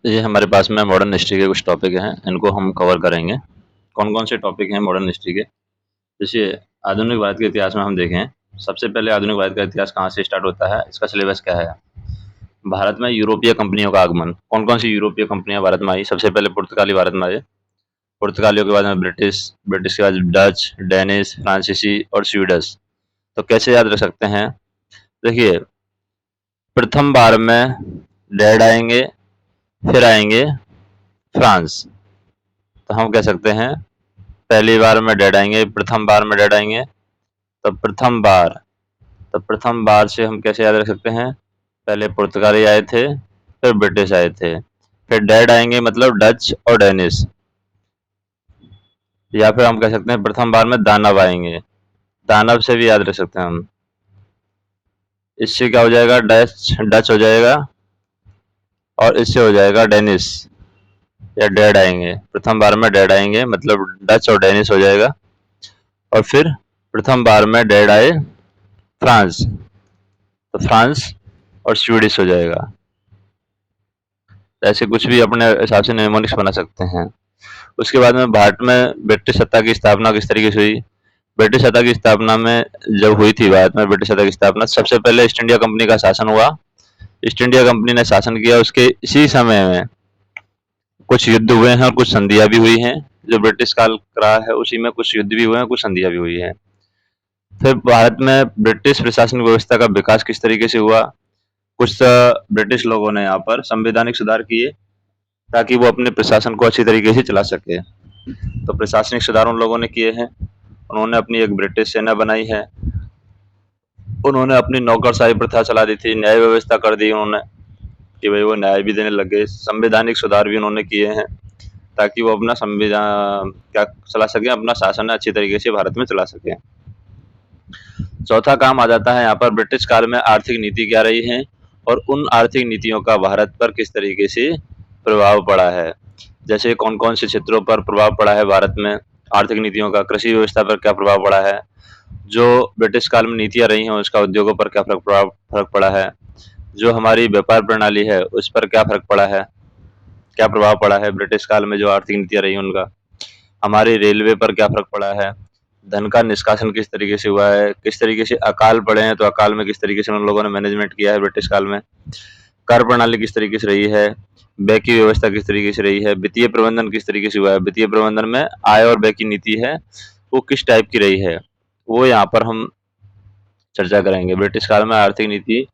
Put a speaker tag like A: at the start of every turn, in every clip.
A: ये हमारे पास में मॉडर्न हिस्ट्री के कुछ टॉपिक हैं, इनको हम कवर करेंगे। कौन-कौन से टॉपिक हैं मॉडर्न हिस्ट्री के? जैसे आधुनिक भारत के इतिहास में हम देखें, सबसे पहले आधुनिक भारत का इतिहास कहाँ से स्टार्ट होता है, इसका सिलेबस क्या है? भारत में यूरोपीय कंपनियों का आगमन। कौन-कौन सी यूरोपीय कंपनियाँ भारत में आई? सबसे पहले पुर्तगाली भारत में आए। पुर्तगालियों के बाद में ब्रिटिश, ब्रिटिश के बाद डच, डेनिश, फ्रांसीसी और स्वीडिश। तो कैसे याद रख सकते हैं? देखिए, प्रथम बार में डैड आएँगे, फिर आएँगे फ्रांस। तो हम कह सकते हैं पहली बार में डैड आएँगे, प्रथम बार में डैड आएँगे, तो प्रथम बार से हम कैसे याद रख सकते हैं? पहले पुर्तगाली आए थे, फिर ब्रिटिश आए थे, फिर डैड आएँगे मतलब डच और डेनिश, या फिर हम कह सकते हैं प्रथम बार में दानव आएँगे। दानव से भी याद रख सकते हैं हम। इससे क्या हो जाएगा? डच डच हो जाएगा और इससे हो जाएगा डेनिश, या डैड आएँगे। प्रथम बार में डैड आएँगे मतलब डच और डेनिश हो जाएगा, और फिर प्रथम बार में डैड आए फ्रांस, तो फ्रांस और स्वीडिश हो जाएगा। ऐसे कुछ भी अपने हिसाब से निमोनिक्स बना सकते हैं। उसके बाद में भारत में ब्रिटिश सत्ता की स्थापना किस तरीके से हुई? ब्रिटिश सत्ता की स्थापना में जब हुई थी भारत में ब्रिटिश सत्ता की स्थापना, सबसे पहले ईस्ट इंडिया कंपनी का शासन हुआ। ईस्ट इंडिया कंपनी ने शासन किया, उसके इसी समय में कुछ युद्ध हुए हैं और कुछ संधियां भी हुई हैं। जो ब्रिटिश काल रहा है उसी में कुछ युद्ध भी हुए हैं, कुछ संधियां भी हुई हैं। फिर भारत में ब्रिटिश प्रशासनिक व्यवस्था का विकास किस तरीके से हुआ? कुछ ब्रिटिश लोगों ने यहाँ पर संवैधानिक सुधार किए ताकि वो अपने प्रशासन को अच्छी तरीके से चला सके। तो प्रशासनिक सुधार उन लोगों ने किए हैं। उन्होंने अपनी एक ब्रिटिश सेना बनाई है। उन्होंने अपनी नौकरशाही प्रथा चला दी थी, न्याय व्यवस्था कर दी उन्होंने कि भाई वो न्याय भी देने लग गए। संवैधानिक सुधार भी उन्होंने किए हैं ताकि वो अपना संविधान क्या चला सके, अपना शासन अच्छी तरीके से भारत में चला सके। चौथा काम आ जाता है यहाँ पर ब्रिटिश काल में आर्थिक नीति क्या रही है और उन आर्थिक नीतियों का भारत पर किस तरीके से प्रभाव पड़ा है। जैसे कौन कौन से क्षेत्रों पर प्रभाव पड़ा है भारत में आर्थिक नीतियों का, कृषि व्यवस्था पर क्या प्रभाव पड़ा है, जो ब्रिटिश काल में नीतियां रही हैं उसका उद्योगों पर क्या फर्क पड़ा है, जो हमारी व्यापार प्रणाली है उस पर क्या फर्क पड़ा है, क्या प्रभाव पड़ा है ब्रिटिश काल में जो आर्थिक नीतियां रही उनका, हमारी रेलवे पर क्या फर्क पड़ा है, धन का निष्कासन किस तरीके से हुआ है, किस तरीके से अकाल पड़े हैं तो अकाल में किस तरीके से उन लोगों ने मैनेजमेंट किया है ब्रिटिश काल में, कर प्रणाली किस तरीके से रही है, व्यय की व्यवस्था किस तरीके से रही है, वित्तीय प्रबंधन किस तरीके से हुआ है, वित्तीय प्रबंधन में आय और व्यय की नीति है वो किस टाइप की रही है, वो यहाँ पर हम चर्चा करेंगे। ब्रिटिश काल में आर्थिक नीति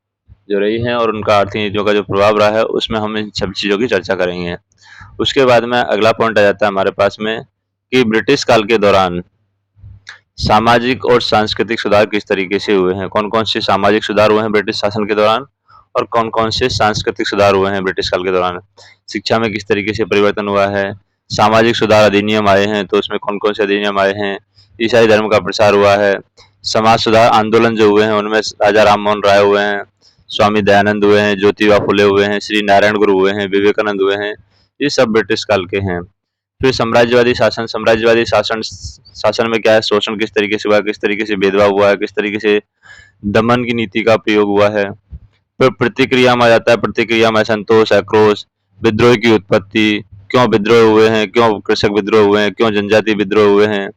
A: जो रही है और उनका आर्थिक नीतियों का जो प्रभाव रहा है उसमें हम इन सब चीज़ों की चर्चा करेंगे। उसके बाद में अगला पॉइंट आ जाता है हमारे पास में कि ब्रिटिश काल के दौरान सामाजिक और सांस्कृतिक सुधार किस तरीके से हुए हैं, कौन कौन से सामाजिक सुधार हुए हैं ब्रिटिश शासन के दौरान और कौन कौन से सांस्कृतिक सुधार हुए हैं ब्रिटिश काल के दौरान। शिक्षा में किस तरीके से परिवर्तन हुआ है, सामाजिक सुधार अधिनियम आए हैं तो उसमें कौन कौन से अधिनियम आए हैं, ईसाई धर्म का प्रसार हुआ है, समाज सुधार आंदोलन जो हुए हैं उनमें राजा राम मोहन राय हुए हैं, स्वामी दयानंद हुए हैं, ज्योतिबा फुले हुए हैं, श्री नारायण गुरु हुए हैं, विवेकानंद हुए हैं, ये सब ब्रिटिश काल के हैं। फिर साम्राज्यवादी शासन शासन में क्या है, शोषण किस तरीके से हुआ है, किस तरीके से भेदभाव हुआ है, किस तरीके से दमन की नीति का प्रयोग हुआ है। फिर प्रतिक्रिया में आ जाता है, प्रतिक्रिया में संतोष, आक्रोश, विद्रोह की उत्पत्ति, क्यों विद्रोह हुए हैं, क्यों कृषक विद्रोह हुए हैं, क्यों जनजाति विद्रोह हुए हैं,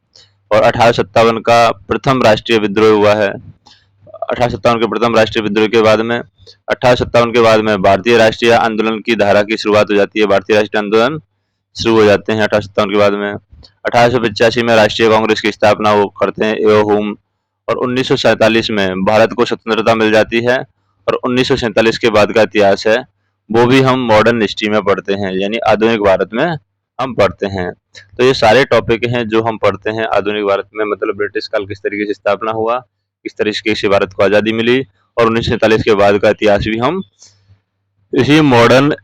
A: और 1857 का प्रथम राष्ट्रीय विद्रोह हुआ है। 1857 के प्रथम राष्ट्रीय विद्रोह के बाद में 1857 के बाद में भारतीय राष्ट्रीय आंदोलन की धारा की शुरुआत हो जाती है। भारतीय राष्ट्रीय आंदोलन शुरू हो जाते हैं 1857 के बाद में। 1885 में राष्ट्रीय कांग्रेस की स्थापना वो करते हैं एओ हुम, और 1947 में भारत को स्वतंत्रता मिल जाती है। और 1947 के बाद का इतिहास है वो भी हम मॉडर्न हिस्ट्री में पढ़ते हैं, यानी आधुनिक भारत में हम पढ़ते हैं। तो ये सारे टॉपिक हैं जो हम पढ़ते हैं आधुनिक भारत में, मतलब ब्रिटिश काल किस तरीके से स्थापना हुआ, किस तरीके से भारत को आज़ादी मिली, और 1947 के बाद का इतिहास भी हम इसी मॉडर्न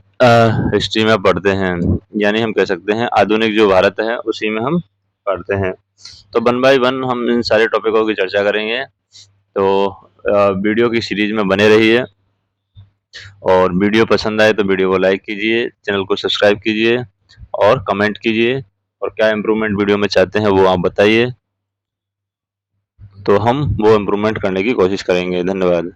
A: हिस्ट्री में पढ़ते हैं, यानी हम कह सकते हैं आधुनिक जो भारत है उसी में हम पढ़ते हैं। तो वन बाय वन हम इन सारे टॉपिकों की चर्चा करेंगे। तो वीडियो की सीरीज में बने रहिए, और वीडियो पसंद आए तो वीडियो को लाइक कीजिए, चैनल को सब्सक्राइब कीजिए और कमेंट कीजिए, और क्या इम्प्रूवमेंट वीडियो में चाहते हैं वो आप बताइए, तो हम वो इम्प्रूवमेंट करने की कोशिश करेंगे। धन्यवाद।